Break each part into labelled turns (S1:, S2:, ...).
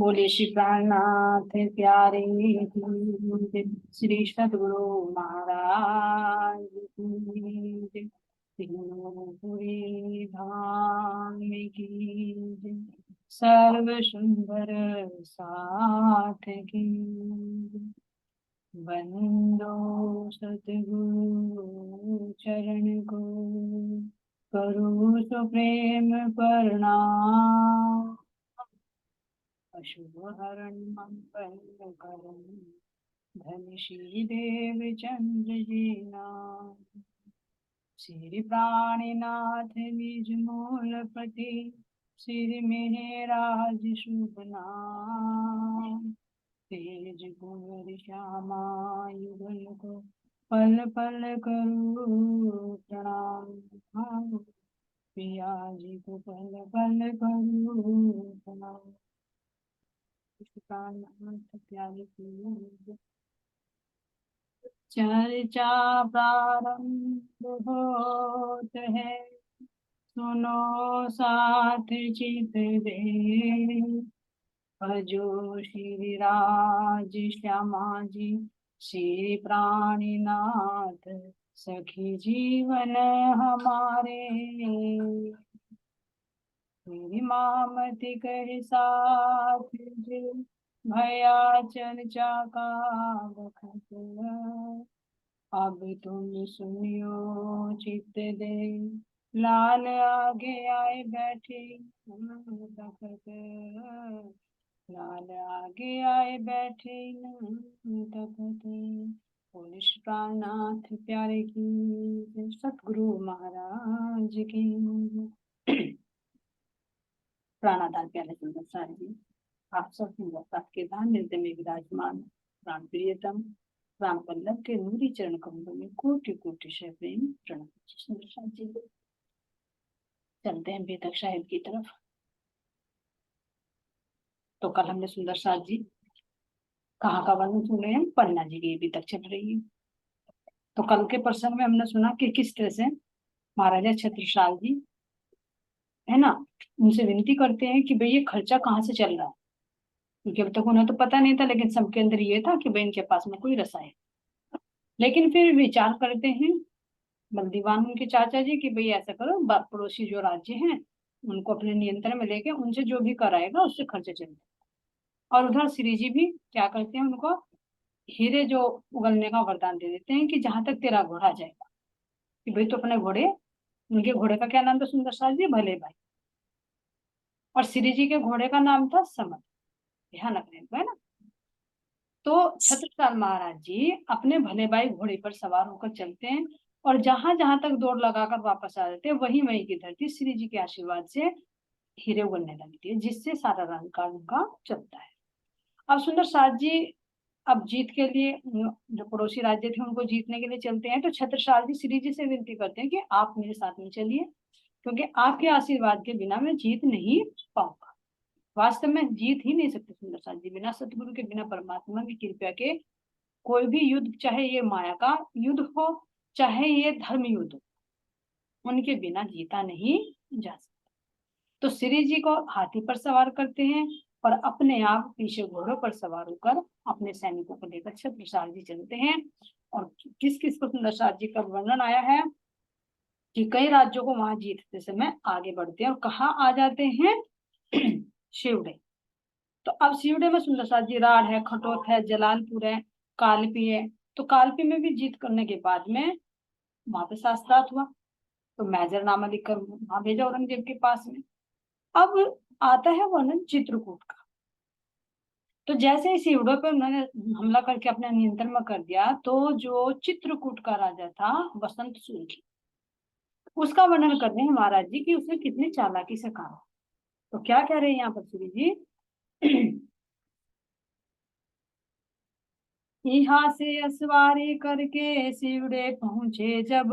S1: बोले श्री प्राणनाथ प्यारे की श्री सद्गुरु महाराज की जय। तीनों पुरी धाम की जय। सर्व सुंदर साथ की जय। बंदो सतगुरु चरण को करो सो प्रेम प्रणाम। अशुभ हरण मंगल करण धन श्री देव चंद्र जी नाम। श्री प्राणीनाथ निज मूलपति श्री मेहराज शुभ नाम। तेज कुंवर श्यामा युगल को पल पल करूं प्रणाम। पिया जी को पल पल करूं प्रणाम। प्यारे की चर्चा प्रारंभ होत है। सुनो साथ चित दे भजो श्री राज श्यामा जी श्री प्राणीनाथ सखी जीवन हमारे। मेरी मामति कह साथ जी भया चर्चा का बखत। अब तुम सुनियो चित्त दे लाल आगे आए बैठे तखत। लाल आगे आए बैठे तखत। बोले श्री प्राणनाथ प्यारे की जय। सतगुरु महाराज की प्राणाधार प्यारे सुंदर सार जी। आप सब सुंदर के दान निर्दय में विराजमान प्राण प्रियतम राम वल्लभ के नूरी चरण कमलों में कोटि कोटि से प्रेम प्रणाम। सुंदर सार जी चलते हैं बेतक साहिब की तरफ। तो कल हमने सुंदर सार जी कहाँ का वर्णन सुन रहे हैं, पन्ना जी की अभी तक चल रही है। तो कल के प्रसंग में हमने सुना कि किस तरह से महाराजा छत्रसाल जी है ना, उनसे विनती करते हैं कि भाई ये खर्चा कहाँ से चल रहा है, क्योंकि अब तक उन्हें तो पता नहीं था, लेकिन सबके अंदर ये था कि भाई इनके पास में कोई रसा है। लेकिन फिर विचार करते हैं बलदीवान उनके चाचा जी कि भाई ऐसा करो, पड़ोसी जो राज्य हैं उनको अपने नियंत्रण में लेके उनसे जो भी कराएगा उससे खर्चा चले। और उधर श्री जी भी क्या करते हैं, उनको हीरे जो उगलने का वरदान दे देते हैं कि जहां तक तेरा घोड़ा जाएगा, कि भाई तो अपने घोड़े, उनके घोड़े का क्या नाम था सुंदर साल जी, भले भाई। और श्री जी के घोड़े का नाम था समर। ध्यान रखने को है ना। तो छत्रसाल महाराज जी अपने भले भाई घोड़े पर सवार होकर चलते हैं और जहां जहां तक दौड़ लगाकर वापस आ जाते हैं वहीं वहीं की धरती श्री जी के आशीर्वाद से हीरे उगलने लगती है, जिससे सारा रंग का उनका चलता है। अब सुंदर साथ जी अब जीत के लिए जो पड़ोसी राज्य थे उनको जीतने के लिए चलते हैं, तो छत्रसाल जी श्री जी से विनती करते हैं कि आप मेरे साथ में चलिए, क्योंकि आपके आशीर्वाद के बिना मैं जीत नहीं पाऊंगा। वास्तव में जीत ही नहीं सकते सुंदर साथ जी बिना सतगुरु के, बिना परमात्मा की कृपा के कोई भी युद्ध, चाहे ये माया का युद्ध हो चाहे ये धर्म युद्ध हो, उनके बिना जीता नहीं जा सकता। तो श्री जी को हाथी पर सवार करते हैं और अपने आप पीछे घोड़ों पर सवार होकर अपने सैनिकों को लेकर छत्रसाल जी चलते हैं। और किस किस को सुंदर साथ जी का वर्णन आया है कि कई राज्यों को वहां जीतते समय आगे बढ़ते हैं और कहाँ आ जाते हैं शिवड़े। तो अब शिवड़े में सुंदर साथ जी राढ़ है, खटोत है, जलालपुर है, कालपी है। तो कालपी में भी जीत करने के बाद में वहां पे शास्त्रार्थ हुआ, तो मैजरनामा लिखकर वहां भेजा औरंगजेब के पास में। अब आता है वर्णन चित्रकूट का। तो जैसे ही सिवड़ों पे उन्होंने हमला करके अपने नियंत्रण में कर दिया, तो जो चित्रकूट का राजा था बसंत सूर्य, उसका वर्णन कर रहे हैं महाराज जी कि उसने कितनी चालाकी से काम। तो क्या कह रहे हैं यहाँ पर श्री जी यहाँ से असवारी करके सिवड़े पहुंचे जब,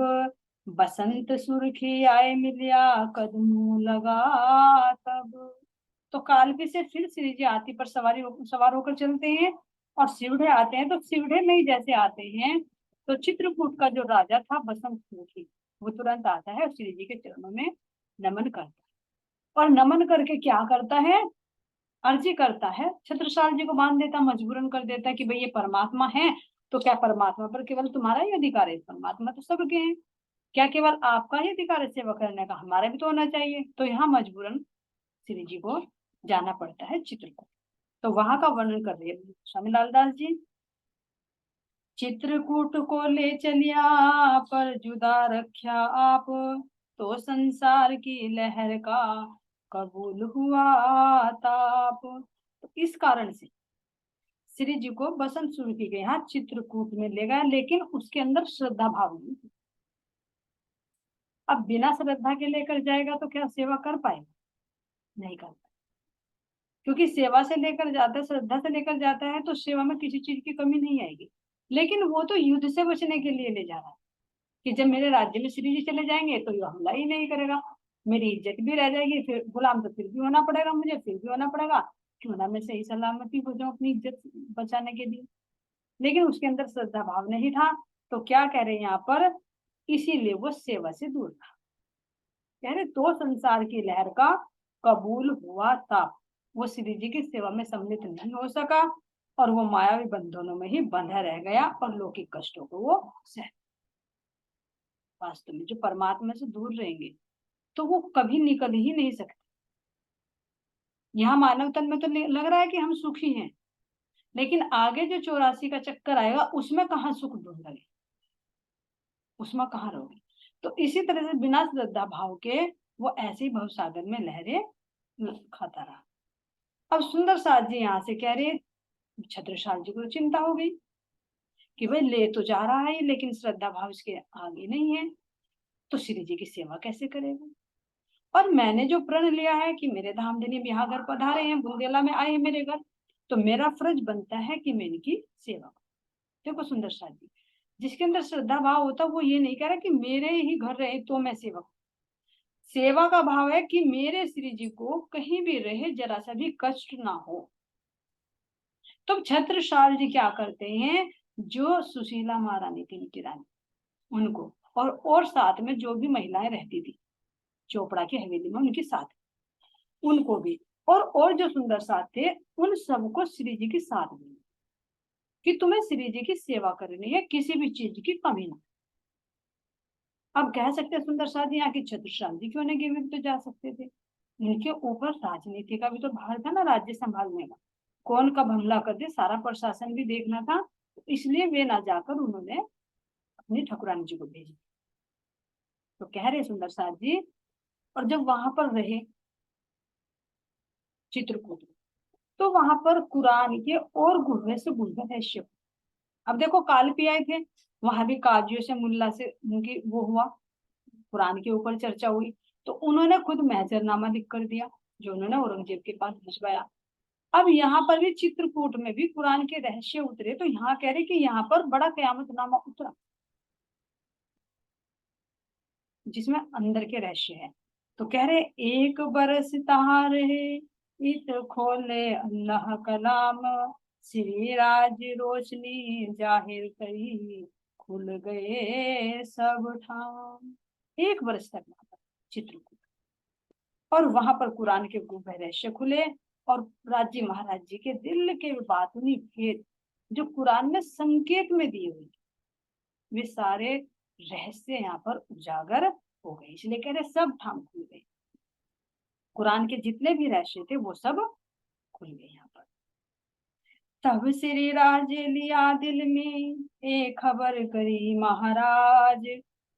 S1: बसंत सुर्खी आए मिलिया कदमों लगा तब। तो कालपी से फिर श्री जी हाथी पर सवार होकर चलते हैं और सिवड़े आते हैं। तो सिवड़े में ही जैसे आते हैं तो चित्रकूट का जो राजा था बसंत सुर्खी, वो तुरंत आता है और श्री जी के चरणों में नमन करता है। और नमन करके क्या करता है, अर्जी करता है, छत्रसाल जी को बांध देता, मजबूरन कर देता है कि भाई ये परमात्मा है, तो क्या परमात्मा पर केवल तुम्हारा ही अधिकार है? परमात्मा तो सबके हैं, क्या केवल आपका ही अधिकार है सेवा करने का? हमारा भी तो होना चाहिए। तो यहाँ मजबूरन श्री जी को जाना पड़ता है चित्रकूट। तो वहां का वर्णन कर रहे हैं स्वामी लालदास जी। चित्रकूट को ले चलिया पर जुदा रख्या आप, तो संसार की लहर का कबूल हुआ ताप। तो इस कारण से श्री जी को बसंत शुरू की गई, यहाँ चित्रकूट में ले गया, लेकिन उसके अंदर श्रद्धा भाव नहीं थी। अब बिना श्रद्धा के लेकर जाएगा तो क्या सेवा कर पाएगा? नहीं कर पाएगा, क्योंकि सेवा से लेकर जाता है, श्रद्धा से लेकर जाता है, तो सेवा में किसी चीज की कमी नहीं आएगी। लेकिन वो तो युद्ध से बचने के लिए ले जा रहा है कि जब मेरे राज्य में श्री जी चले जाएंगे तो ये हमला ही नहीं करेगा, मेरी इज्जत भी रह जाएगी, फिर गुलाम तो फिर भी होना पड़ेगा, मुझे फिर भी होना पड़ेगा, क्यों ना मैं सही सलामती हो जाऊं अपनी इज्जत बचाने के लिए। लेकिन उसके अंदर श्रद्धा भाव नहीं था। तो क्या कह रहे हैं यहाँ पर, इसीलिए वो सेवा से दूर था। कह रहे तो संसार की लहर का कबूल हुआ था, वो श्री जी की सेवा में सम्मिलित नहीं हो सका, और वो मायावी बंधनों में ही बंधा रह गया और लौकिक कष्टों को वो सह। वास्तव में जो परमात्मा से दूर रहेंगे तो वो कभी निकल ही नहीं सकते। यहाँ मानव तन में तो लग रहा है कि हम सुखी हैं, लेकिन आगे जो 84 का चक्कर आएगा उसमें कहाँ सुख ढूंढेंगे, उसमें कहाँ रहोगे? तो इसी तरह से बिना श्रद्धा भाव के वो ऐसे ही भवसागर में लहरें खाता रहा। अब सुंदर साथ जी यहाँ से कह रहे, छत्रसाल जी को तो चिंता हो गई कि भाई ले तो जा रहा है लेकिन श्रद्धा भाव इसके आगे नहीं है, तो श्री जी की सेवा कैसे करेगा? और मैंने जो प्रण लिया है कि मेरे धामधनी बिहागर पधारे हैं, बुंदेला में आए हैं मेरे घर, तो मेरा फर्ज बनता है कि मैं इनकी सेवा करूं। देखो सुंदर साथ जी, जिसके अंदर श्रद्धा भाव होता वो ये नहीं कह रहा कि मेरे ही घर रहे तो मैं सेवा करूं। सेवा का भाव है कि मेरे श्री जी को कहीं भी रहे जरा सा भी कष्ट ना हो। तो छत्रसाल जी क्या करते हैं, जो सुशीला महारानी थी उनकी रानी, उनको और साथ में जो भी महिलाएं रहती थी चोपड़ा की हवेली में उनके साथ, उनको भी और जो सुंदर साथ थे उन सबको श्री जी की साथ दी कि तुम्हें श्री जी की सेवा करनी है, किसी भी चीज की कमी ना। अब कह सकते हैं सुंदर साथ यहाँ की छत्रसाल जी क्यों नहीं भी तो जा सकते थे, इनके ऊपर राजनीति का भी तो भार था ना, राज्य संभालने का, कौन कब हमला कर दे सारा प्रशासन भी देखना था, इसलिए वे ना जाकर उन्होंने अपनी ठकुरानी जी को भेजा। तो कह रहे सुंदर साथ जी, और जब वहां पर रहे चित्रकूट, तो वहां पर कुरान के और गूढ़े से गूढ़े रहस्य। अब देखो काल भी आए थे, वहां भी काजियों से मुल्ला से उनकी वो हुआ, कुरान के ऊपर चर्चा हुई, तो उन्होंने खुद महजरनामा लिख कर दिया जो उन्होंने औरंगजेब के पास भिजवाया। अब यहाँ पर भी चित्रकूट में भी कुरान के रहस्य उतरे, तो यहाँ कह रहे कि यहाँ पर बड़ा कयामतनामा उतरा जिसमें अंदर के रहस्य है। तो कह रहे एक बरस तहां रहे इत खोले अल्लाह कलाम, श्री राज रोशनी जाहिर करी खुल गए सब ठाम। एक बरस तक वहां पर चित्रकूट, और वहां पर कुरान के गुप्त रहस्य खुले, और राज्य महाराज जी के दिल के बातूनी भेद जो कुरान में संकेत में दिए हुए वे सारे रहस्य यहाँ पर उजागर हो गए, इसलिए कह रहे सब ठाम खुल गए, कुरान के जितने भी रहस्य थे वो सब खुल गए यहाँ पर। तब श्री राज लिया दिल में एक खबर करी महाराज,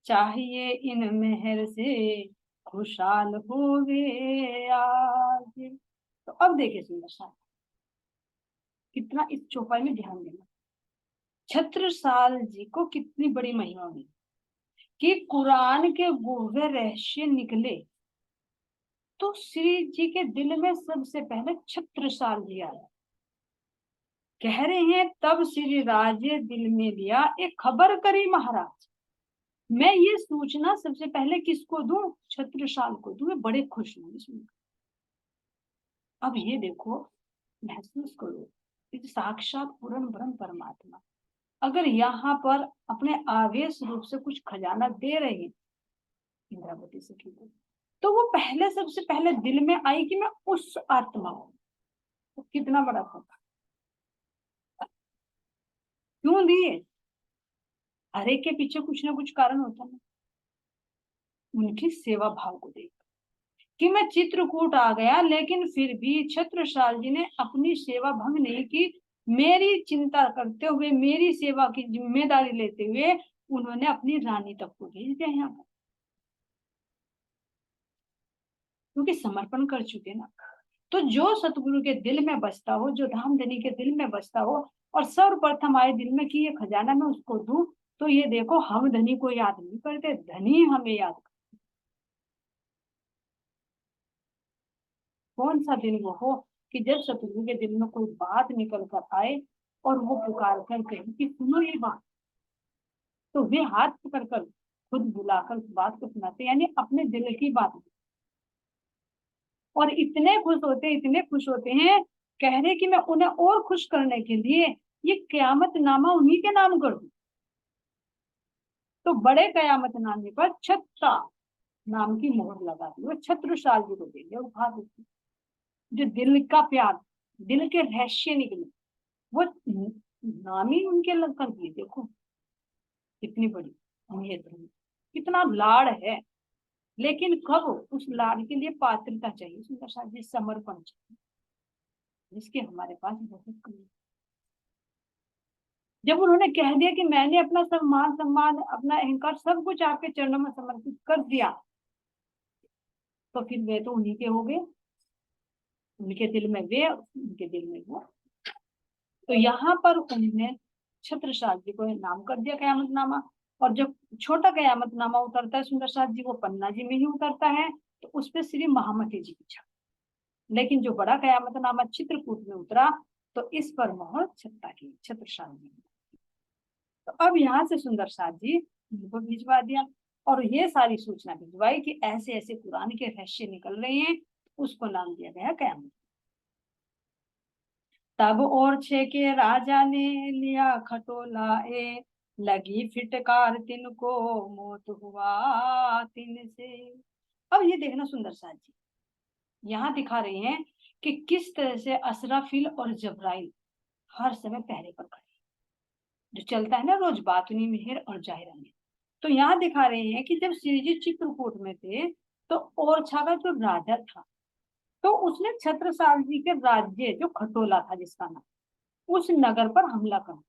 S1: चाहिए इन मेहर से खुशहाल हो गए आज। तो अब देखिए सुंदर साहब, कितना इस चौपाई में ध्यान देना, छत्रसाल जी को कितनी बड़ी महिमा हुई कि कुरान के गूढ़ रहस्य निकले, तो श्री जी के दिल में सबसे पहले छत्रसाल जी आया। कह रहे हैं तब श्री राजे दिल में लिया एक खबर करी महाराज, मैं ये सूचना सबसे पहले किसको दूं, छत्रसाल को दूं, मैं बड़े खुश हूं इसमें। अब ये देखो, महसूस करो, साक्षात पूर्ण ब्रह्म परमात्मा अगर यहाँ पर अपने आवेश रूप से कुछ खजाना दे रहे हैं इंद्रावती सखी को, तो वो पहले सबसे पहले दिल में आई कि मैं उस आत्मा हूं, तो कितना बड़ा सौदा, क्यों दिए? हर एक के पीछे कुछ ना कुछ कारण होता है। उनकी सेवा भाव को देख कि मैं चित्रकूट आ गया, लेकिन फिर भी छत्रसाल जी ने अपनी सेवा भंग नहीं की। मेरी चिंता करते हुए, मेरी सेवा की जिम्मेदारी लेते हुए उन्होंने अपनी रानी तक को भेज दिया यहाँ पर, क्योंकि समर्पण कर चुके ना। तो जो सतगुरु के दिल में बसता हो, जो धामधनी के दिल में बसता हो, और सर्वप्रथम आए दिल में कि ये खजाना मैं उसको दूं, तो ये देखो हम धनी को याद नहीं करते, धनी हमें याद करते। कौन सा दिन वो हो कि जब सतगुरु के दिल में कोई बात निकल कर आए और वो पुकार कर कहे कि सुनो ये बात, तो वे हाथ पकड़ कर खुद बुलाकर उस बात को सुनाते, यानी अपने दिल की बात। और इतने खुश होते हैं, इतने खुश होते हैं, कह रहे कि मैं उन्हें और खुश करने के लिए ये कयामत नामा उन्हीं के नाम कर दूं। तो बड़े कयामत नामे पर छत्ता नाम की मोहर लगा दी, वो छत्रसाल जी को दे दिया उपहार। जो दिल का प्यार, दिल के रहस्य निकले, वो नाम ही उनके लग कर दिए। देखो कितनी बड़ी अहमियत है, कितना लाड़ है। लेकिन कब उस लाड़ के लिए पात्रता चाहिए, सुंदर साथ जी, समर्पण चाहिए, जिसके हमारे पास बहुत कम है। जब उन्होंने कह दिया कि मैंने अपना सम्मान सम्मान, अपना अहंकार सब कुछ आपके चरणों में समर्पित कर दिया, तो फिर वे तो उन्हीं के हो गए, उनके दिल में वे, उनके दिल में वो। तो यहाँ पर उन्होंने छत्रसाल जी को नाम कर दिया कयामतनामा। और जब छोटा कयामतनामा उतरता है सुंदर साथ जी, वो पन्ना जी में ही उतरता है, तो उस पर श्री महामती जी की छाप। लेकिन जो बड़ा कयामतनामा चित्रकूट में उतरा, तो इस पर मोहर छत्ता की, छत्रसाल जी। तो अब यहाँ से सुंदर साथ जी उनको भिजवा दिया, और ये सारी सूचना भिजवाई कि ऐसे ऐसे कुरान के रहस्य निकल रहे हैं। उसको नाम दिया गया कयामत। तब और छे के राजा ने लिया खटोला ए, लगी फिटकार तिनको मौत हुआ तिन से। अब ये देखना सुंदर साथ जी, यहाँ दिखा रहे हैं कि किस तरह से असराफिल और जबराइल हर समय पहरे पर खड़े, जो चलता है ना रोज बातुनी मिहिर और जाहिरा में। तो यहाँ दिखा रहे हैं कि जब श्री जी चित्रकूट में थे, तो ओरछा का जो राजा था, तो उसने छत्रसाल जी के राज्य जो खटोला था जिसका नाम, उस नगर पर हमला कर।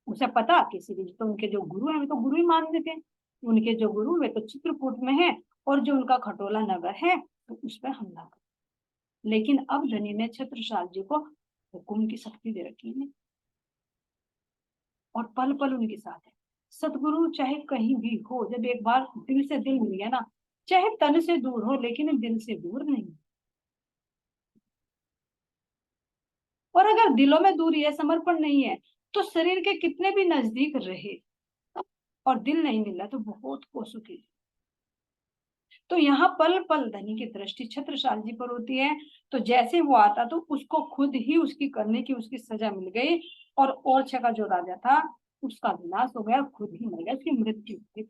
S1: उसे पता कि श्री जी तो उनके जो गुरु हैं, वे तो गुरु ही मानते थे, उनके जो गुरु वे तो चित्रकूट में है, और जो उनका खटोला नगर है, तो उस पर हमला कर। लेकिन अब धनी ने छत्रसाल जी को हुक्म की शक्ति दे रखी है, और पल पल उनके साथ है। सतगुरु चाहे कहीं भी हो, जब एक बार दिल से दिल मिल गया ना, चाहे तन से दूर हो, लेकिन दिल से दूर नहीं। और अगर दिलों में दूरी है, समर्पण नहीं है, तो शरीर के कितने भी नजदीक रहे और दिल नहीं मिला, तो बहुत कोसों की। तो यहाँ पल पल धनी की दृष्टि छत्रसाल जी पर होती है। तो जैसे वो आता, तो उसको खुद ही उसकी करने की उसकी सजा मिल गई, और ओरछा का जो राजा था उसका विनाश हो गया, खुद ही मर गया, उसकी मृत्यु हो गई।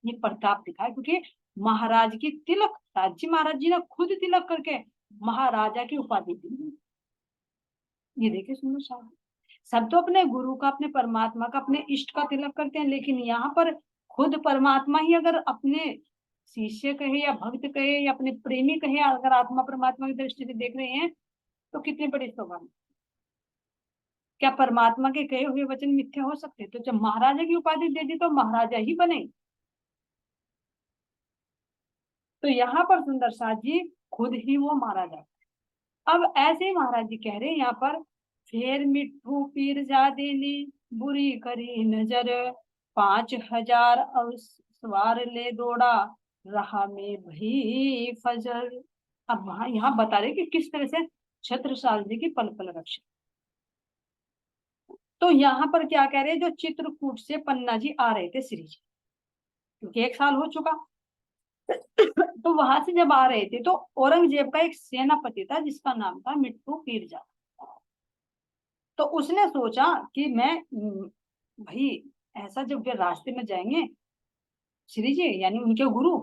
S1: ये प्रताप दिखा है, क्योंकि महाराज की तिलक, राजी महाराज जी ने खुद तिलक करके महाराजा की उपाधि दी। ये देखिए सुंदर साहब, सब तो अपने गुरु का, अपने परमात्मा का, अपने इष्ट का तिलक करते हैं, लेकिन यहाँ पर खुद परमात्मा ही अगर अपने शिष्य कहे या भक्त कहे या अपने प्रेमी कहे, अगर आत्मा परमात्मा की दृष्टि से देख रहे हैं, तो कितनी बड़ी सौभाग्य। क्या परमात्मा के कहे हुए वचन मिथ्या हो सकते? तो जब महाराजा की उपाधि दे दी, तो महाराजा ही बने। तो यहाँ पर सुंदर साथ जी खुद ही वो महाराजा। अब ऐसे ही महाराज जी कह रहे हैं यहाँ पर, फेर मिट्ठू पीर जादे ने बुरी करी नजर, 5,000 और सवार ले दौड़ा, रहा में भई फजर। अब वहां यहाँ बता रहे कि किस तरह से छत्रसाल जी की पल पल रक्षा। तो यहाँ पर क्या कह रहे हैं, जो चित्रकूट से पन्ना जी आ रहे थे श्री जी, क्योंकि 1 साल हो चुका, तो वहां से जब आ रहे थे, तो औरंगजेब का एक सेनापति था जिसका नाम था मिट्टू पीरजा। तो उसने सोचा कि मैं भाई, ऐसा जब वे रास्ते में जाएंगे श्री जी, यानी उनके गुरु,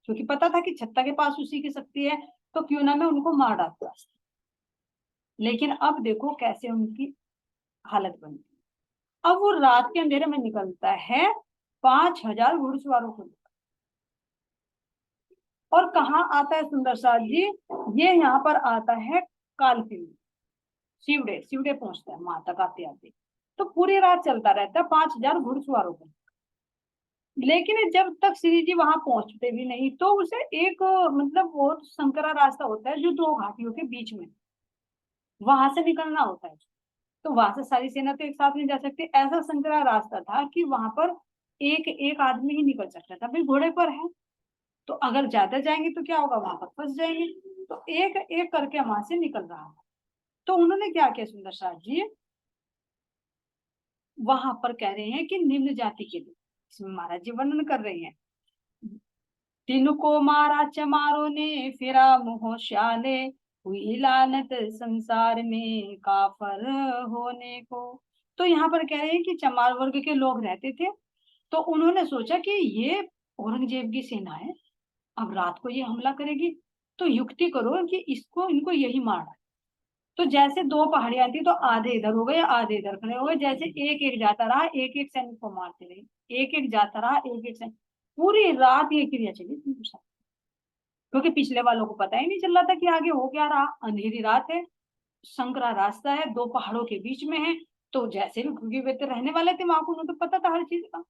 S1: क्योंकि पता था कि छत्ता के पास उसी की शक्ति है, तो क्यों ना मैं उनको मार डालता। लेकिन अब देखो कैसे उनकी हालत बनती है। अब वो रात के अंधेरे में निकलता है 5,000 घुड़सवारों को, और कहाँ आता है सुंदर साथ जी, ये यहाँ पर आता है कालपिंडी, शिवड़े, शिवड़े पहुंचता है वहां तक आते आते। तो पूरी रात चलता रहता है 5,000 घुड़सवारों को। लेकिन जब तक श्री जी वहां पहुंचते भी नहीं तो उसे एक मतलब बहुत संकरा रास्ता होता है जो दो घाटियों के बीच में, वहां से निकलना होता है। तो वहां से सारी सेना तो एक साथ नहीं जा सकती, ऐसा संकरा रास्ता था कि वहां पर एक एक आदमी ही निकल सकता था, भाई घोड़े पर है तो अगर ज्यादा जाएंगे तो क्या होगा, वहां पर फंस जाएंगे। तो एक एक करके वहां से निकल रहा था। तो उन्होंने क्या किया सुंदर शाह जी, वहां पर कह रहे हैं कि निम्न जाति के लोग, इसमें महाराज जी वर्णन कर रहे हैं, तिनको मारा चमारों ने फिरा मोहशाले, हुई लानत संसार में काफर होने को। तो यहाँ पर कह रहे हैं कि चमार वर्ग के लोग रहते थे, तो उन्होंने सोचा कि ये औरंगजेब की सेना है, अब रात को ये हमला करेगी, तो युक्ति करो कि इसको इनको यही मारना। तो जैसे दो पहाड़ियां थी तो आधे इधर हो गए आधे इधर खड़े हो गए, जैसे एक एक जाता रहा एक एक सैनिक को मारते रहे, एक एक जाता रहा एक एक सैनिक। पूरी रात ये क्रिया चली थी, क्योंकि पिछले वालों को पता ही नहीं चल रहा था कि आगे हो क्या रहा, अंधेरी रात है, संकरा रास्ता है, दो पहाड़ों के बीच में है। तो जैसे भी, क्योंकि वे तो रहने वाले थे वहां को, उन्हें तो पता था हर चीज का।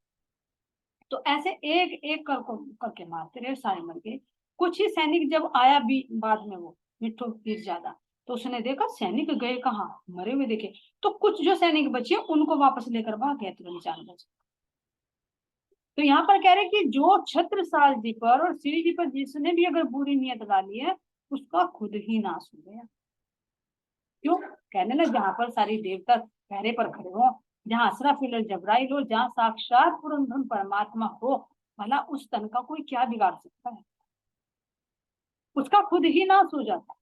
S1: तो ऐसे एक एक करके मारते रहे, सारे मर गए। कुछ ही सैनिक जब आया भी बाद में, वो मिट्ठू पीर ज्यादा, तो उसने देखा सैनिक गए कहाँ, मरे हुए देखे। तो कुछ जो सैनिक बचे उनको वापस लेकर भाग गया तुरंत 4 बजे। तो यहाँ पर कह रहे कि जो छत्रसाल जी पर और श्री जी पर जिसने भी अगर बुरी नियत डाली है, उसका खुद ही नाश हो गया। क्यों, कहने ना, जहां पर सारी देवता पहरे पर खड़े हो, जहां असराफिल और जबराइल हो, जहां साक्षात पुरंदर परमात्मा हो, भला उस तन का कोई क्या बिगाड़ सकता है, उसका खुद ही नाश हो जाता है।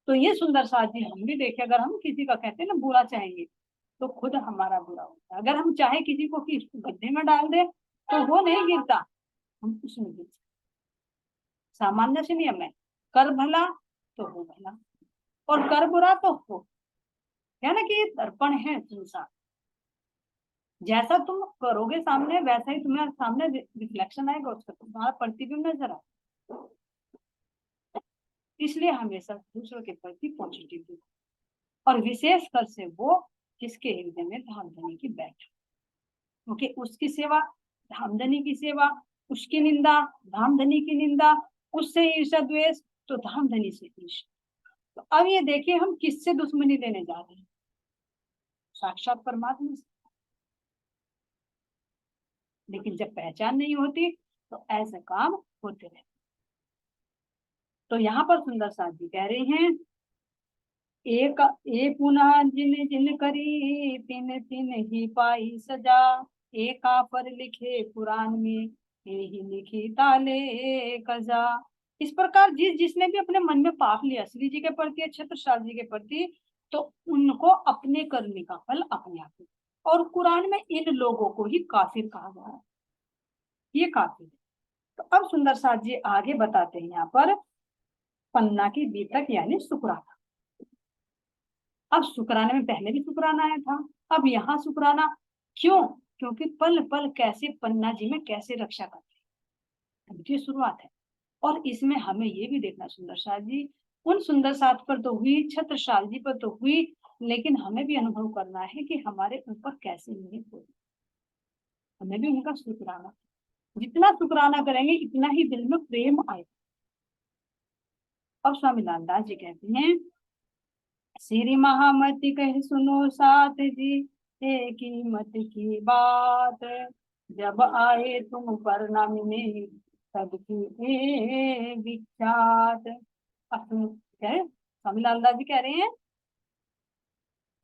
S1: तो ये सुंदर साथ जी हम भी देखे, अगर हम किसी का कहते हैं ना बुरा चाहेंगे तो खुद हमारा बुरा होता है। अगर हम चाहे किसी को कि इसको गड्ढे में डाल दे तो वो नहीं गिरता, हम उसमें गिर, सामान्य से नियम है, कर भला तो हो भला, और कर बुरा तो हो। क्या ना कि ये दर्पण है संसार, जैसा तुम करोगे सामने वैसा ही तुम्हारे सामने रिफ्लेक्शन आएगा, उसका तुम्हारा प्रतिबिंब नजर आएगा। इसलिए हमेशा दूसरों के प्रति पॉजिटिव, और विशेषकर से वो जिसके हृदय में धामधनी की बैठ, क्योंकि उसकी सेवा धामधनी की सेवा, उसकी निंदा धामधनी की निंदा, उससे ईर्ष्या द्वेष तो धामधनी से ईर्ष्या। तो अब ये देखिए हम किससे दुश्मनी लेने जा रहे हैं, साक्षात परमात्मा से। लेकिन जब पहचान नहीं होती तो ऐसे काम होते रहते। तो यहाँ पर सुंदर साथ जी कह रहे हैं, एक ए पुनः जिन जिन करी तिन तिन ही पाई सजा, एका पर लिखे पुराण में यही लिखी ताले कजा। इस प्रकार जिस जिसने भी अपने मन में पाप लिया श्री जी के प्रति, छत्रसाल जी के प्रति, तो उनको अपने कर्म का फल अपने आप। और कुरान में इन लोगों को ही काफिर कहा गया है, ये काफिर है। तो अब सुंदर साथ जी आगे बताते हैं यहाँ पर पन्ना की बीतक यानी शुक्राना। अब शुक्राने में पहले भी शुक्राना आया था, अब यहाँ शुक्राना क्यों, क्योंकि पल पल कैसे पन्ना जी में कैसे रक्षा करते हैं, ये शुरुआत है। और इसमें हमें ये भी देखना सुंदर साथ जी, उन सुंदर साथ पर तो हुई, छत्रसाल जी पर तो हुई, लेकिन हमें भी अनुभव करना है कि हमारे ऊपर कैसे नहीं हुई, हमें भी उनका शुक्राना, जितना शुक्राना करेंगे इतना ही दिल में प्रेम आएगा। अब स्वामी लालदास जी कहते हैं, श्री महामति कह सुनो साथ जी, एक ही मत की बात, जब आए तुम पर न मिले सबकी विख्यात। स्वामी लालदास जी कह रहे हैं,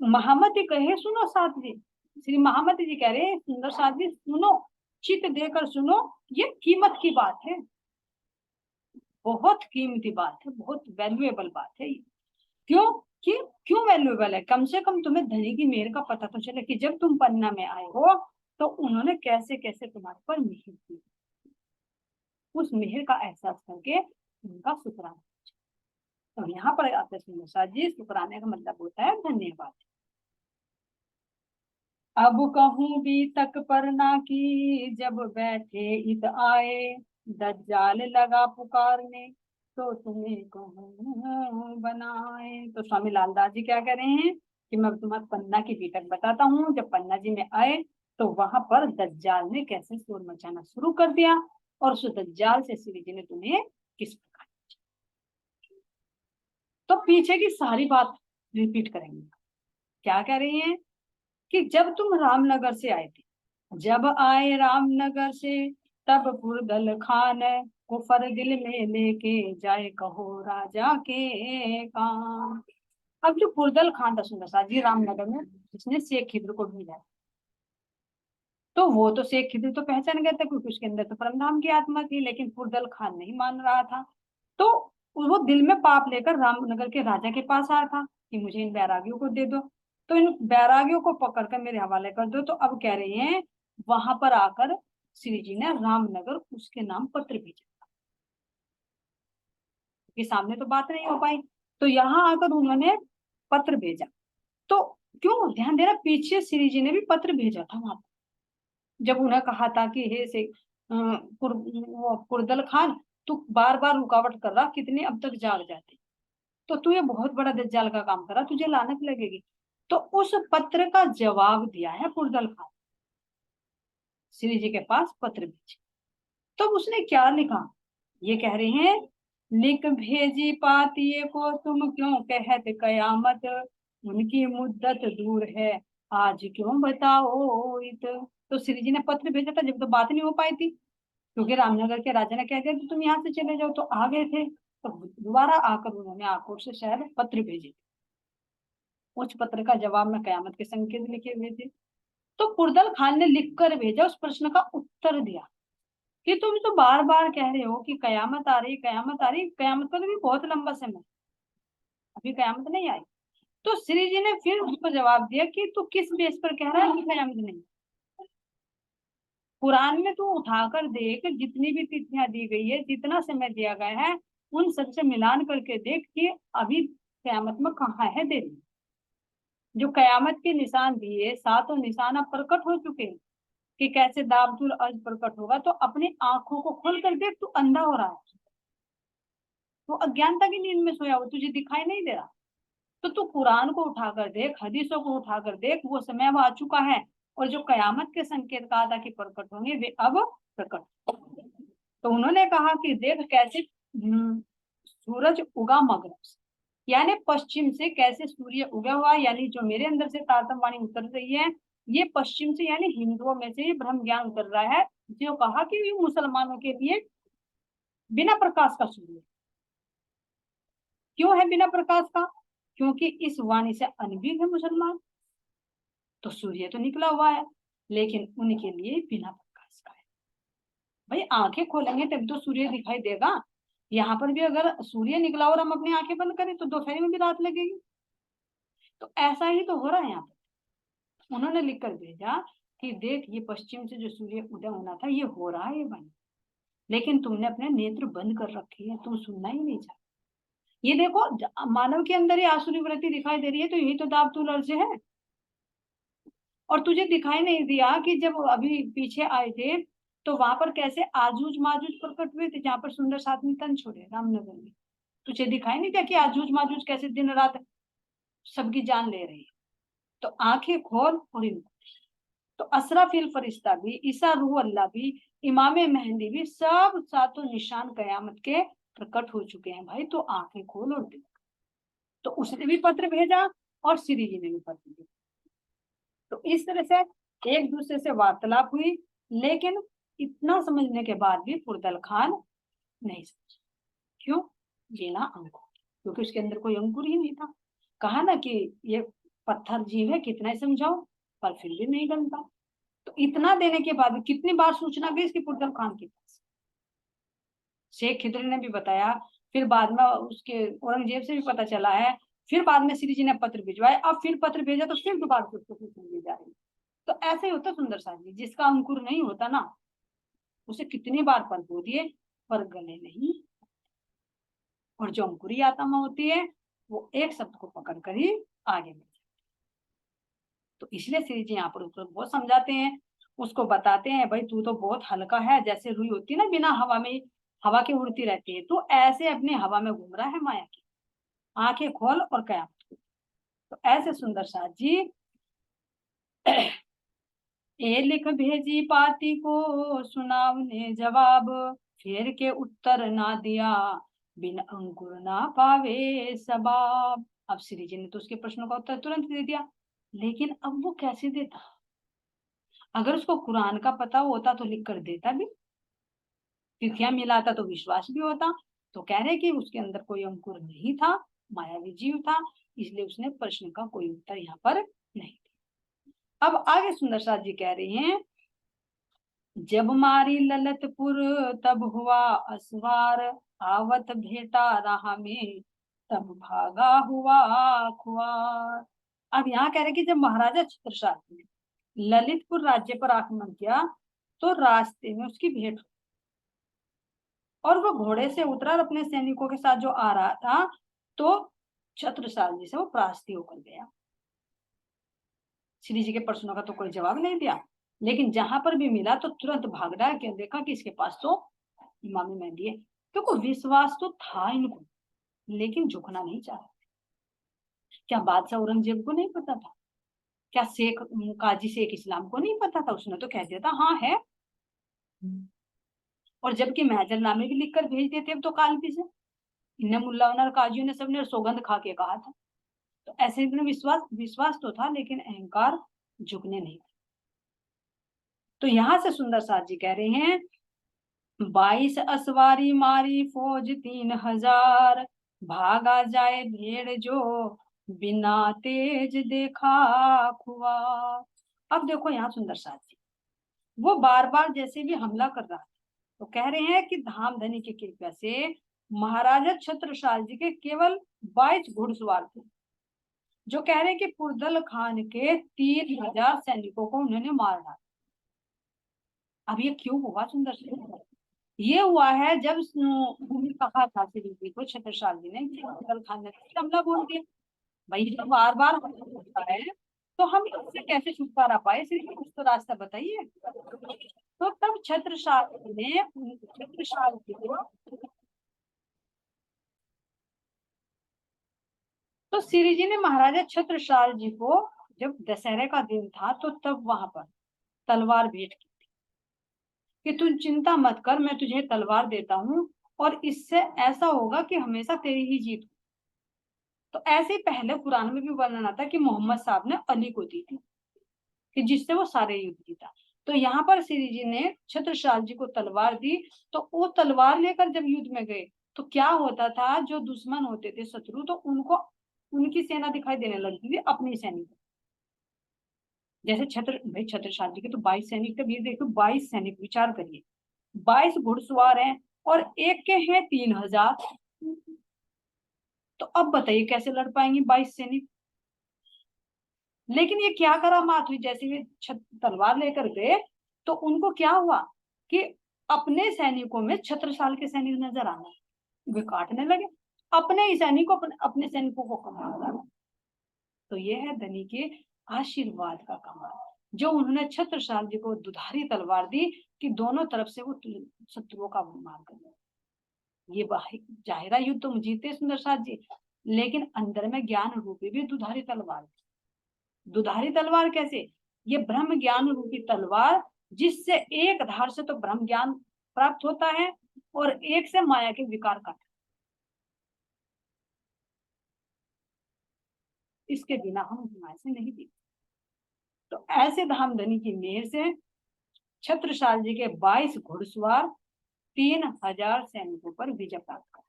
S1: महामति कहे सुनो साथ जी, श्री महामति जी कह रहे हैं सुंदर साथ जी सुनो, चित देकर सुनो, ये कीमत की बात है, बहुत कीमती बात है, बहुत वैल्यूएबल बात है। क्यों, कि क्यों वैल्यूएबल है, कम से कम तुम्हें धनी की मेहर का पता तो चले कि जब तुम पन्ना में आए हो तो उन्होंने कैसे कैसे तुम्हारे पर मेहर की, उस मेहर का एहसास करके उनका शुक्राना। तो यहाँ पर आते सुंदर साथ जी, शुक्राने का मतलब होता है धन्यवाद। अब कहूँ भी तक पर ना की, जब बैठे इत आए, दज्जाल लगा पुकारने, तो तुम्हें कहूँ बनाए। तो स्वामी लालदास जी क्या कह रहे हैं कि मैं तुम्हें पन्ना की बीतक बताता हूँ। जब पन्ना जी में आए तो वहां पर दज्जाल ने कैसे शोर मचाना शुरू कर दिया, और उस दज्जाल से श्री जी ने तुम्हें किस प्रकार। तो पीछे की सारी बात रिपीट करेंगे। क्या कह रही है कि जब तुम रामनगर से आए थे, जब आए रामनगर से, तब पुरदल खान को फर दिल में लेके जाए, कहो राजा के काम। अब जो पुरदल खान था सुंदर सा जी रामनगर में, जिसने शेख खिद्र को भेजा, तो वो तो शेख खिद्र तो पहचान गया था क्योंकि उसके अंदर तो परमधाम की आत्मा थी, लेकिन पुरदल खान नहीं मान रहा था। तो वो दिल में पाप लेकर रामनगर के राजा के पास आया था कि मुझे इन बैरागियों को दे दो, तो इन बैरागियों को पकड़कर मेरे हवाले कर दो। तो अब कह रहे हैं वहां पर आकर श्री जी ने रामनगर उसके नाम पत्र भेजा, कि सामने तो बात नहीं हो पाई, तो यहाँ आकर उन्होंने पत्र भेजा। तो क्यों ध्यान देना, पीछे श्री जी ने भी पत्र भेजा था वहां, जब उन्हें कहा था कि हे से पुरदल खान, तू बार बार रुकावट कर रहा, कितने अब तक जाग जाते, तो तू ये बहुत बड़ा दज्जाल का काम करा, तुझे लानत लगेगी। तो उस पत्र का जवाब दिया है पुरदल खान, श्री जी के पास पत्र भेजे। तो उसने क्या लिखा, ये कह रहे हैं, लिख भेजी पातिये को तुम, क्यों कहत कयामत, उनकी मुद्दत दूर है, आज क्यों बताओ इत। तो श्री जी ने पत्र भेजा था जब तो बात नहीं हो पाई थी, क्योंकि रामनगर के राजा ने कह दिया कि तुम यहाँ से चले जाओ, तो आ गए थे। तो दोबारा आकर उन्होंने आक्रोश से शायद पत्र भेजे, उस पत्र का जवाब में कयामत के संकेत लिखे हुए थे। तो पुरदल खान ने लिख कर भेजा, उस प्रश्न का उत्तर दिया कि तुम तो बार बार कह रहे हो कि कयामत आ रही, कयामत आ रही, कयामत का तो भी बहुत लंबा समय, अभी कयामत नहीं आई। तो श्री जी ने फिर उसको जवाब दिया कि तू किस बेस पर कह रहा है कि कयामत नहीं। कुरान में तू उठाकर देख, जितनी भी तिथियां दी गई है, जितना समय दिया गया है, उन सबसे मिलान करके देख कि अभी कयामत में कहाँ है देरी। जो कयामत के निशान दिए, सातों निशान अब प्रकट हो चुके हैं कि कैसे दाबदुल अर्ज प्रकट होगा। तो अपनी आंखों को खोल कर देख, तू अंधा हो रहा है, तू अज्ञानता की नींद में सोया हो, तुझे दिखाई नहीं दे रहा। तो तू कुरान को उठाकर देख, हदीसों को उठाकर देख, वो समय अब आ चुका है, और जो कयामत के संकेत कहा था कि प्रकट होंगे, वे अब प्रकट। तो उन्होंने कहा कि देख कैसे सूरज उगा मगरब से, यानी पश्चिम से कैसे सूर्य उगा हुआ, यानी जो मेरे अंदर से तारतम वाणी उतर रही है, ये पश्चिम से, यानी हिंदुओं में से ये ब्रह्म ज्ञान उतर रहा है। जो कहा कि ये मुसलमानों के लिए बिना प्रकाश का सूर्य। क्यों है बिना प्रकाश का, क्योंकि इस वाणी से अनभिज्ञ है मुसलमान, तो सूर्य तो निकला हुआ है, लेकिन उनके लिए बिना प्रकाश का है। भाई आंखें खोलेंगे तब तो सूर्य दिखाई देगा। यहाँ पर भी अगर सूर्य निकला और हम अपनी आंखें बंद करें तो दोपहर में भी रात लगेगी। तो ऐसा ही तो हो रहा है यहाँ पर। उन्होंने लिख कर भेजा कि देख, ये पश्चिम से जो सूर्य उदय होना था, ये हो रहा है, ये बन, लेकिन तुमने अपने नेत्र बंद कर रखे हैं, तुम सुनना ही नहीं चाहते। ये देखो, मानव के अंदर ही आसुरी वृत्ति दिखाई दे रही है, तो यही तो दाबतुल अर्ज है। और तुझे दिखाई नहीं दिया कि जब अभी पीछे आए थे, तो वहां पर कैसे आजूज माजूज प्रकट हुए थे, जहां पर सुंदर साथ में तन छोड़े रामनगर में। तुझे दिखाई नहीं दिया कि आजूज माजूज कैसे दिन रात सबकी जान ले रही है। तो आंखें खोल, और इनको, तो असराफिल फरिश्ता भी, ईसा रूह अल्लाह भी, इमाम मेहंदी भी, सब सातों निशान कयामत के प्रकट हो चुके हैं भाई। तो आंखें खोल और देख। तो उसने भी पत्र भेजा और श्री जी ने भी पत्र भेजा। तो इस तरह से एक दूसरे से वार्तालाप हुई, लेकिन इतना समझने के बाद भी पुरदल खान नहीं समझा। क्यों? बिना अंकुर, क्योंकि उसके अंदर कोई अंकुर ही नहीं था। कहा ना कि ये पत्थर जीव है, कितना ही समझाओ पर फिर भी नहीं गलता। तो इतना देने के बाद कितनी बार सूचना गई इसकी पुरदल खान के पास। शेख खिद्र ने भी बताया, फिर बाद में उसके औरंगजेब से भी पता चला है, फिर बाद में श्री जी ने पत्र भिजवाए, अब फिर पत्र भेजा तो फिर दोबारा से उसको सूचना दी जा रही। तो ऐसे ही होता सुंदर साथ जी, जिसका अंकुर नहीं होता ना, उसे कितनी बार फल बो दिए पर गले नहीं। और जो अंकुरी आत्मा होती है वो एक शब्द को पकड़कर ही आगे बढ़ जाती है। तो इसलिए श्री जी यहाँ पर उसको बहुत समझाते हैं, उसको बताते हैं भाई तू तो बहुत हल्का है, जैसे रुई होती है ना बिना हवा में, हवा की उड़ती रहती है, तो ऐसे अपनी हवा में घूम रहा है माया की, आंखें खोल और कयामत। तो ऐसे सुंदर साथ जी ए लिख भेजी पाती को, सुनावने जवाब, फेर के उत्तर ना दिया, बिन अंकुर ना पावे सबाब। अब श्री जी ने तो उसके प्रश्नों का उत्तर तुरंत दे दिया, लेकिन अब वो कैसे देता? अगर उसको कुरान का पता होता तो लिख कर देता भी, तिथियां मिलाता तो विश्वास भी होता। तो कह रहे कि उसके अंदर कोई अंकुर नहीं था, मायावी जीव था, इसलिए उसने प्रश्न का कोई उत्तर यहाँ पर नहीं दिया। अब आगे सुंदर साथ जी कह रही हैं, जब मारी ललतपुर तब हुआ असवार, आवत भेटा राह में तब भागा हुआ खुआर। अब यहाँ कह रहे कि जब महाराजा छत्रसाल ने ललितपुर राज्य पर आक्रमण किया तो रास्ते में उसकी भेंट हुई, और वो घोड़े से उतरा और अपने सैनिकों के साथ जो आ रहा था, तो छत्रसाल जी से वो परास्ती होकर गया। श्री जी के प्रश्नों का तो कोई जवाब नहीं दिया, लेकिन जहां पर भी मिला तो तुरंत भाग रहा है, क्यों? देखा कि इसके पास तो इमाम मेहदी है, क्योंकि विश्वास तो था इनको, लेकिन झुकना नहीं चाहा। क्या बादशाह औरंगजेब को नहीं पता था? क्या शेख काजी शेख इस्लाम को नहीं पता था? उसने तो कह दिया था हाँ है, और जबकि महजरनामे भी लिखकर भेज देते अब तो कालपी से, इन्हें मुल्ला और काजियों ने सबने सौगंध खा के कहा था। तो ऐसे इन्हें विश्वास विश्वास तो था, लेकिन अहंकार झुकने नहीं था। तो यहाँ से सुंदर साथ जी कह रहे हैं, 22 असवारी मारी फौज 3000, भागा जाए भेड़ जो बिना तेज देखा खुआ। अब देखो यहाँ सुंदर साथ जी वो बार बार जैसे भी हमला कर रहा है, तो कह रहे हैं कि धामधनी की कृपा से महाराजा छत्रसाल जी के केवल 22 घुड़सवार थे, जो कह रहे हैं कि पुरदल खान के 3000 सैनिकों को उन्होंने मार डाला। अब ये क्यों हुआ सुंदर से? ये हुआ है जब उन्होंने कहा था श्री जी को, छत्रसाल जी ने, कि पुरदल खान ने हमला बोल दिया। भाई जब बार बार होता है तो हम इससे कैसे छुटकारा पाए? श्री जी कुछ तो रास्ता बताइए। तो तब छत्रसाल जी को, तो श्री जी ने महाराजा छत्रसाल जी को, जब दशहरे का दिन था तो तब वहां पर तलवार भेंट की कि तू चिंता मत कर, मैं तुझे तलवार देता हूँ, और इससे ऐसा होगा कि हमेशा तेरी ही जीत। तो ऐसे ही पहले कुरान में भी वर्णन आता कि मोहम्मद साहब ने अली को दी थी, कि जिससे वो सारे युद्ध जीता। तो यहाँ पर श्री जी ने छत्रसाल जी को तलवार दी, तो वो तलवार लेकर जब युद्ध में गए तो क्या होता था, जो दुश्मन होते थे शत्रु, तो उनको उनकी सेना दिखाई देने लगती थी अपनी सैनिक। जैसे छत्रसाल जी के तो 22 सैनिक थे, देखो 22 सैनिक, विचार करिए, 22 घुड़सवार हैं और एक के हैं 3000। तो अब बताइए कैसे लड़ पाएंगे 22 सैनिक? लेकिन ये क्या करामात हुई, जैसे वे तलवार लेकर गए तो उनको क्या हुआ कि अपने सैनिकों में छत्रसाल के सैनिक नजर आना, वे काटने लगे अपने ही सैनिकों, अपने सैनिकों को कमाल। तो ये है धनी के आशीर्वाद का कमाल, जो उन्होंने छत्रसाल जी को दुधारी तलवार दी कि दोनों तरफ से वो शत्रुओं का मार कर। ये जाहिरा युद्ध तो जीते सुंदर साथ जी, लेकिन अंदर में ज्ञान रूपी भी दुधारी तलवार। दुधारी तलवार कैसे? ये ब्रह्म ज्ञान रूपी तलवार, जिससे एक धार से तो ब्रह्म ज्ञान प्राप्त होता है और एक से माया के विकार काट, इसके बिना हम माया से नहीं जीते। तो ऐसे धामधनी की मेहर से छत्रसाल जी के 22 घुड़सवार 3000 सैनिकों पर विजय प्राप्त कर।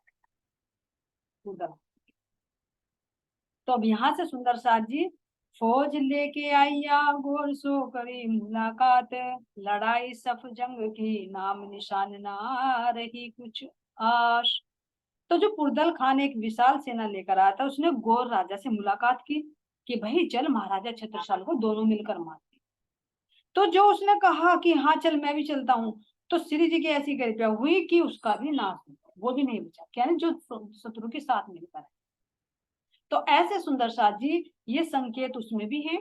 S1: तो अब यहाँ से सुंदर साथ जी, फौज लेके आइया घोर सो करी मुलाकात, लड़ाई सफ जंग की नाम निशान ना रही कुछ आश। तो जो पुरदल खान एक विशाल सेना लेकर आया था, उसने गोर राजा से मुलाकात की कि भाई चल महाराजा छत्रसाल को दोनों मिलकर मारते। तो जो उसने कहा कि हाँ चल मैं भी चलता हूँ, तो श्री जी की ऐसी कृपया हुई कि उसका भी नाश हो। वो भी नहीं बचा, क्या है जो शत्रु के साथ मिलकर है। तो ऐसे सुंदर साथ जी ये संकेत उसमें भी है,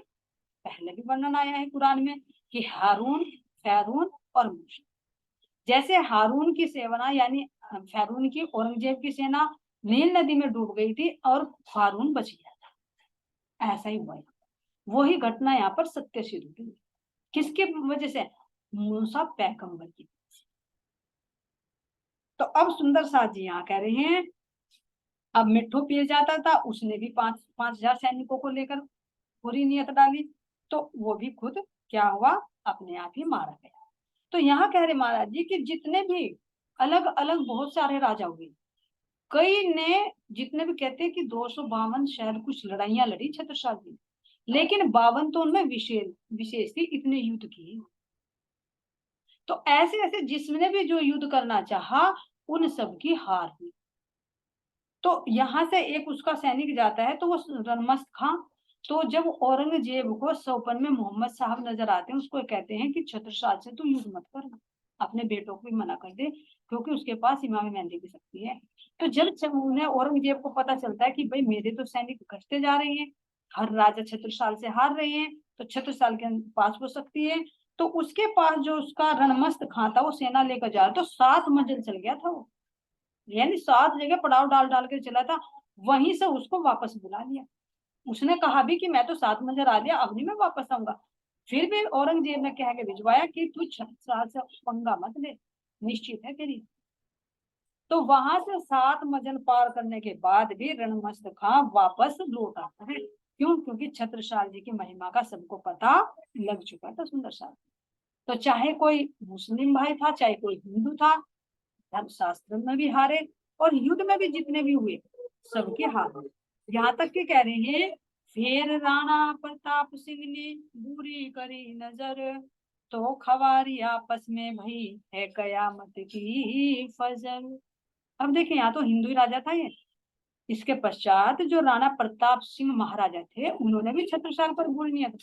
S1: पहले भी वर्णन आया है कुरान में कि हारून, फैरून और मूसा। जैसे हारून की सेना यानी फैरून की, औरंगजेब की सेना नील नदी में डूब गई थी और हारून बच गया था, ऐसा ही हुआ। वही घटना यहाँ पर सत्य सिद्ध हुई। किसकी वजह से? मूसा पैगंबर की। तो अब सुंदर साथ जी यहाँ कह रहे हैं अब मिट्ठू पीर जाता था, उसने भी 5,000 सैनिकों को लेकर बुरी नियत डाली, तो वो भी खुद क्या हुआ, अपने आप ही मारा गया। तो यहाँ कह रहे महाराज जी कि जितने भी अलग अलग बहुत सारे राजा हुए, कई ने, जितने भी कहते हैं कि 252 शायद कुछ लड़ाइयां लड़ी छत्रसाल जी, लेकिन 52 तो उनमें विशेष विशेष थी, इतने युद्ध किए। तो ऐसे ऐसे जिसने भी जो युद्ध करना चाहा उन सब की हार हुई। तो यहाँ से एक उसका सैनिक जाता है तो वो रनमस्त खां, तो जब औरंगजेब को सौपन में मोहम्मद साहब नजर आते हैं, उसको कहते हैं कि छत्रसाल से तू युद्ध मत कर, अपने बेटों को भी मना कर दे, क्योंकि उसके पास इमाम मेहंदी की शक्ति है। तो जब उन्हें औरंगजेब को पता चलता है कि भाई मेरे तो सैनिक घटते जा रहे हैं, हर राजा छत्रसाल से हार रहे हैं, तो छत्रसाल के पास वो शक्ति है, तो उसके पास जो उसका रणमस्त खां था वो सेना लेकर जा रहा, तो 7 मंजिल चल गया था वो, यानी 7 जगह पड़ाव डाल डाल के चला था, वहीं से उसको वापस बुला लिया। उसने कहा भी कि मैं तो 7 मंजिल आ गया, अब नहीं मैं वापस आऊंगा। फिर भी औरंगजेब ने कह के भिजवाया कि तू छत्रसाल से पंगा मत ले, निश्चित है तेरी। तो वहां से 7 मंजिल पार करने के बाद भी रणमस्त खां वापस लौट आता है। क्यों? क्योंकि छत्रसाल जी की महिमा का सबको पता लग चुका था सुंदर साल। तो चाहे कोई मुस्लिम भाई था, चाहे कोई हिंदू था, धर्मशास्त्र में भी हारे और युद्ध में भी जितने भी हुए सबके हार हुए। यहाँ तक के कह रहे हैं फिर राणा प्रताप सिंह ने बुरी करी नजर, तो खवारी आपस में भई है कयामत की फजल। अब देखिए यहाँ तो हिंदू ही राजा था ये। इसके पश्चात जो राणा प्रताप सिंह महाराजा थे, उन्होंने भी छत्रसाल पर बुरी नियत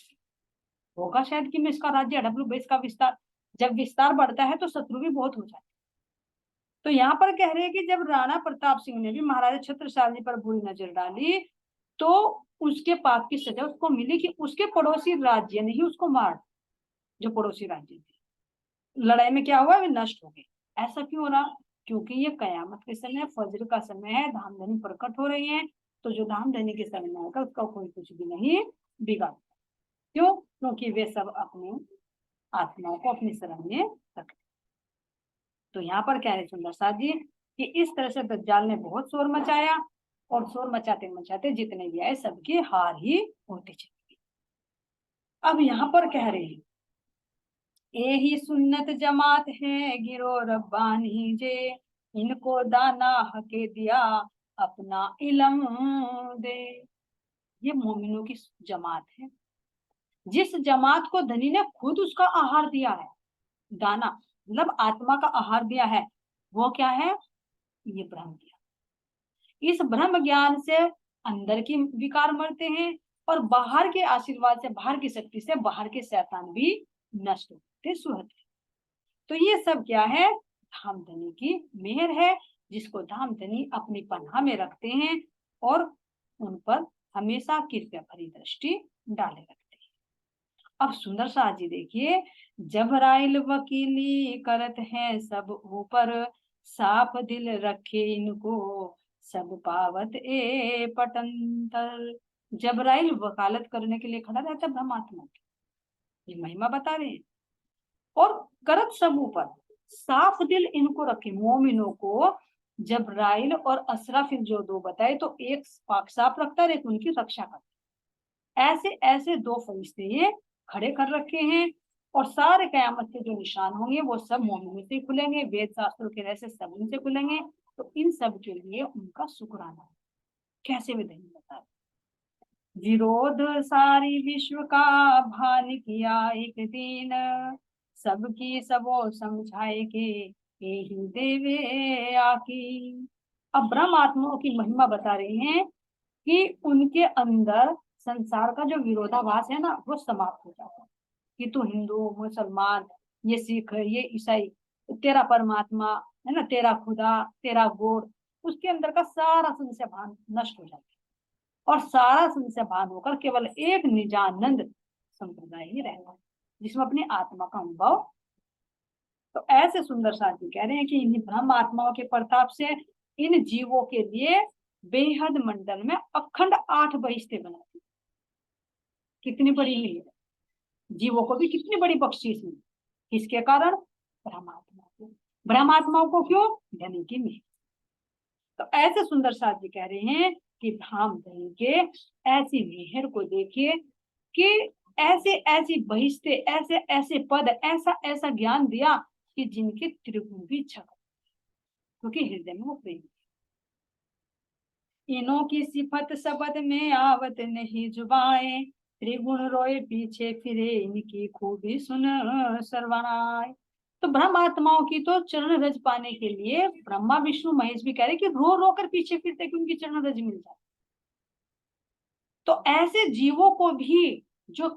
S1: होगा शायद कि मैं इसका राज्य हड़प लूं, इसका विस्तार, जब विस्तार बढ़ता है तो शत्रु भी बहुत हो जाते। तो यहाँ पर कह रहे हैं कि जब राणा प्रताप सिंह ने भी महाराजा छत्रसाल जी पर बुरी नजर डाली, तो उसके पाप की सजा उसको मिली कि उसके पड़ोसी राज्य ने ही उसको मार, जो पड़ोसी राज्य थे लड़ाई में क्या हुआ, वे नष्ट हो गए। ऐसा क्यों हो रहा? क्योंकि ये कयामत के समय, फजर का समय है, धामधनी प्रकट हो रही है, तो जो धामधनी के समय में होगा उसका कोई कुछ भी नहीं बिगाड़। क्यों? क्योंकि वे सब अपने आत्माओं को अपनी शरण में रखते। तो यहाँ पर कह रहे सुंदर साथ जी कि इस तरह से दज्जाल ने बहुत शोर मचाया, और शोर मचाते मचाते जितने भी आए सबकी हार ही होती चली। अब यहाँ पर कह रहे हैं यही सुन्नत जमात है गिरो रब्बानी जे, इनको दाना हके दिया अपना इलम दे। ये मोमिनों की जमात है, जिस जमात को धनी ने खुद उसका आहार दिया है, दाना मतलब आत्मा का आहार दिया है, वो क्या है? ये ब्रह्म ज्ञान। इस ब्रह्म ज्ञान से अंदर की विकार मरते हैं, और बाहर के आशीर्वाद से, बाहर की शक्ति से बाहर के शैतान भी नष्ट होते सुहते। तो ये सब क्या है? धामधनी की मेहर है, जिसको धामधनी अपनी पनाह में रखते हैं और उन पर हमेशा कृपया भरी दृष्टि डाले रखते हैं। अब सुंदर शाह जी देखिए, जबराइल वकीली करत है सब ऊपर, साफ दिल रखे इनको सब पावत ए पटंतर। जबराइल वकालत करने के लिए खड़ा रहता है ब्रह्मात्मा की, ये महिमा बता रहे हैं। और करत सब ऊपर, साफ दिल इनको रखे, मोमिनों को जबराइल और असराफिल जो दो बताए, तो एक पाक साफ रखता है, एक उनकी रक्षा करता है। ऐसे ऐसे दो फरिश्ते ये खड़े कर रखे हैं, और सारे कयामत के जो निशान होंगे वो सब मोमिनों से खुलेंगे, वेद शास्त्रों के रहस्य सब उनसे खुलेंगे। तो इन सब के लिए उनका शुक्राना कैसे वे नहीं बता। विरोध सारी विश्व का भान किया एक दिन, सबकी सबो समझाए के यही देवे आकी। अब ब्रह्म आत्माओं की महिमा बता रहे हैं कि उनके अंदर संसार का जो विरोधाभास है ना, वो समाप्त हो जाता है कि तू हिंदू, मुसलमान, ये सिख, ये ईसाई, तेरा परमात्मा है ना, तेरा खुदा, तेरा गोर, उसके अंदर का सारा संशय भान नष्ट हो जाता है और सारा संशय भान होकर केवल एक निजानंद संप्रदाय ही रहेगा जिसमें अपनी आत्मा का अनुभव। तो ऐसे सुंदर साथ जी कह रहे हैं कि इन ब्रह्म आत्माओं के प्रताप से इन जीवों के लिए बेहद मंडल में अखंड 8 बहिष्ठे बनाती। कितनी बड़ी मिली है, जीवों को भी कितनी बड़ी बख्शीश मिली, किसके कारण? ब्रह्मात्मा को। ब्रह्मात्माओं को क्यों? धनी की मेहर। तो ऐसे सुंदर साथ जी कह रहे हैं कि धाम धनी के ऐसी मेहर को देखिए कि ऐसे ऐसी बहिष्ठे, ऐसे ऐसे पद, ऐसा ऐसा ज्ञान दिया कि जिनके त्रिगुण भी छक, क्योंकि हृदय में वो प्रेम। इनों की सिफत शब्द में आवत नहीं जुबाएं, त्रिगुण रोए पीछे फिरे इनकी खूबी सुन सर्वनाय। तो ब्रह्म आत्माओं की तो चरण रज पाने के लिए ब्रह्मा विष्णु महेश भी कह रहे कि रो रो कर पीछे फिरते कि उनकी चरण रज मिल जाए। तो ऐसे जीवों को भी जो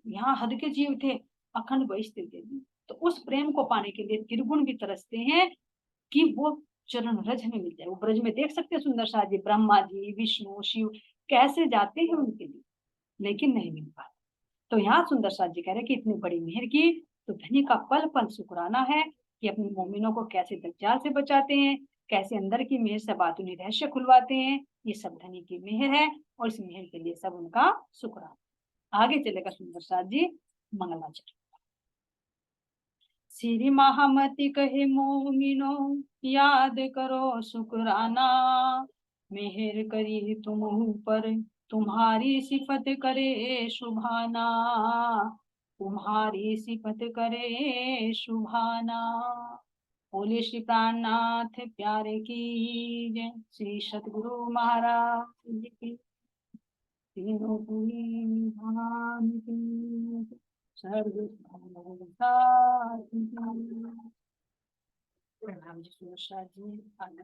S1: यहाँ हद के जीव थे अखंड बहिष्ठे थे, तो उस प्रेम को पाने के लिए त्रिगुण भी तरसते हैं कि वो चरण रज में मिल जाए। वो ब्रज में देख सकते हैं सुंदर शाह जी, ब्रह्मा जी, विष्णु, शिव कैसे जाते हैं उनके लिए, लेकिन नहीं मिल पाते। तो यहाँ सुंदर शाह जी कह रहे हैं कि इतनी बड़ी मेहर की तो धनी का पल पल शुक्राना है कि अपने मोमिनों को कैसे दज्जाल से बचाते हैं, कैसे अंदर की मेहर से बातूनी रहस्य खुलवाते हैं। ये सब धनी की मेहर है और इस मेहर के लिए सब उनका शुक्राना। आगे चलेगा सुंदर शाह जी मंगलाचरण। श्री महामति कहे मोमिनो याद करो शुक्राना, मेहर करी तुम ऊपर तुम्हारी सिफत करे शुभाना, तुम्हारी सिफत करे शुभाना। बोले श्री प्राणनाथ प्यारे की जय, श्री सतगुरु महाराज की, तीनों पुरी धाम की, सर्व प्रणाम जी सुरक्षा जी, आगे